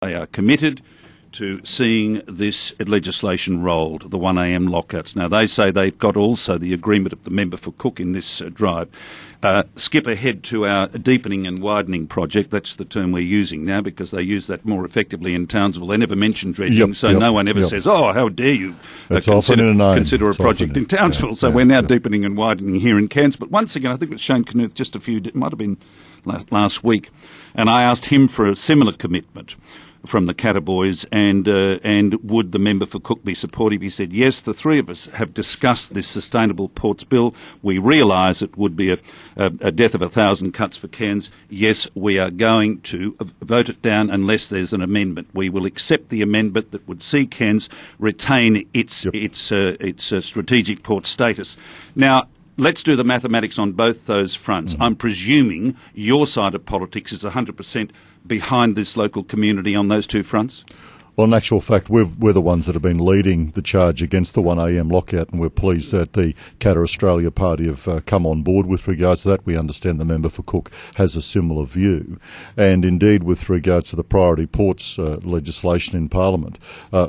they are committed to seeing this legislation rolled, the 1am lockouts. Now, they say they've got also the agreement of the member for Cook in this drive. Skip ahead to our deepening and widening project. That's the term we're using now because they use that more effectively in Townsville. They never mention dredging, no one ever says, oh, how dare you consider a project in Townsville. So we're now deepening and widening here in Cairns. But once again, I think it was Shane Knuth just it might have been last week, and I asked him for a similar commitment from the Cataboys, and would the member for Cook be supportive? He said, yes, the three of us have discussed this Sustainable Ports Bill. We realise it would be a death of 1,000 cuts for Cairns. Yes, we are going to vote it down unless there's an amendment. We will accept the amendment that would see Cairns retain its strategic port status. Now, let's do the mathematics on both those fronts. Mm-hmm. I'm presuming your side of politics is 100% behind this local community on those two fronts? Well, in actual fact, we're the ones that have been leading the charge against the 1am lockout, and we're pleased that the Cata Australia Party have come on board with regards to that. We understand the member for Cook has a similar view. And indeed, with regards to the priority ports legislation in Parliament,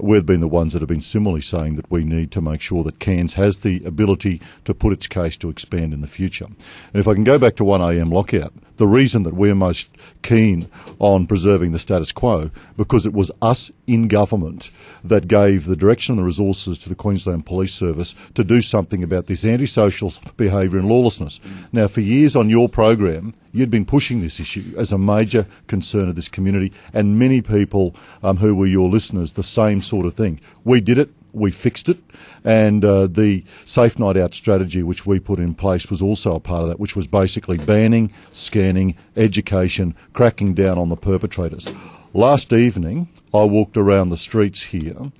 we've been the ones that have been similarly saying that we need to make sure that Cairns has the ability to put its case to expand in the future. And if I can go back to 1am lockout, the reason that we're most keen on preserving the status quo, because it was us in government that gave the direction and the resources to the Queensland Police Service to do something about this antisocial behaviour and lawlessness. Now, for years on your program, you'd been pushing this issue as a major concern of this community, and many people who were your listeners, the same sort of thing. We did it. We fixed it, and the Safe Night Out strategy which we put in place was also a part of that, which was basically banning, scanning, education, cracking down on the perpetrators. Last evening, I walked around the streets here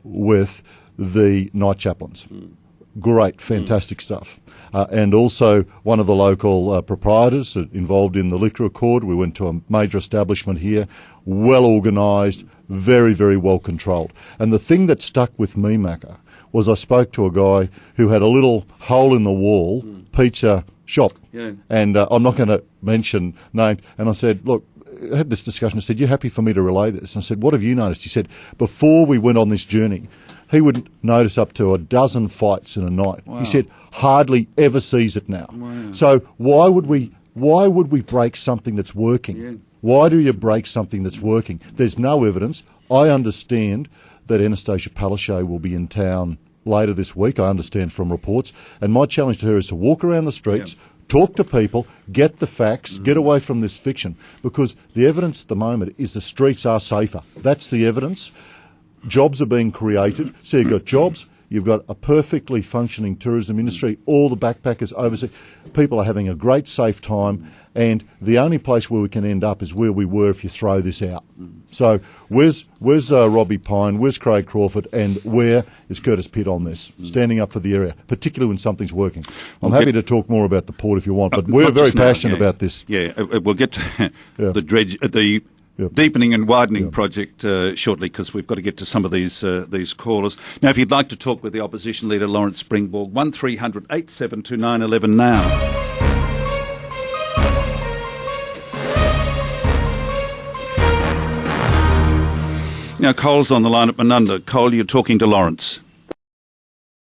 with the night chaplains. Great, fantastic stuff. And also one of the local proprietors involved in the liquor accord. We went to a major establishment here, well organised, very, very well controlled. And the thing that stuck with me, Macca, was I spoke to a guy who had a little hole in the wall pizza shop. Yeah. And I'm not going to mention names. And I said, look, I had this discussion. I said, you happy for me to relay this? And I said, what have you noticed? He said, before we went on this journey, he would notice up to a dozen fights in a night. Wow. He said, hardly ever sees it now. Wow. So why would we break something that's working? Yeah. Why do you break something that's working? There's no evidence. I understand that Anastasia Palaszczuk will be in town later this week, I understand from reports, and my challenge to her is to walk around the streets, talk to people, get the facts, get away from this fiction, because the evidence at the moment is the streets are safer. That's the evidence. Jobs are being created. So you've got jobs, you've got a perfectly functioning tourism industry, all the backpackers overseas. People are having a great, safe time, and the only place where we can end up is where we were if you throw this out. So where's Robbie Pine, where's Craig Crawford, and where is Curtis Pitt on this, standing up for the area, particularly when something's working? I'm happy to talk more about the port if you want, but we're very passionate about this. Yeah, we'll get to the deepening and widening project shortly, because we've got to get to some of these callers. Now, if you'd like to talk with the opposition leader, Laurence Springborg, 1300 872 911 now. Now, Cole's on the line at Menunda. Cole, you're talking to Laurence.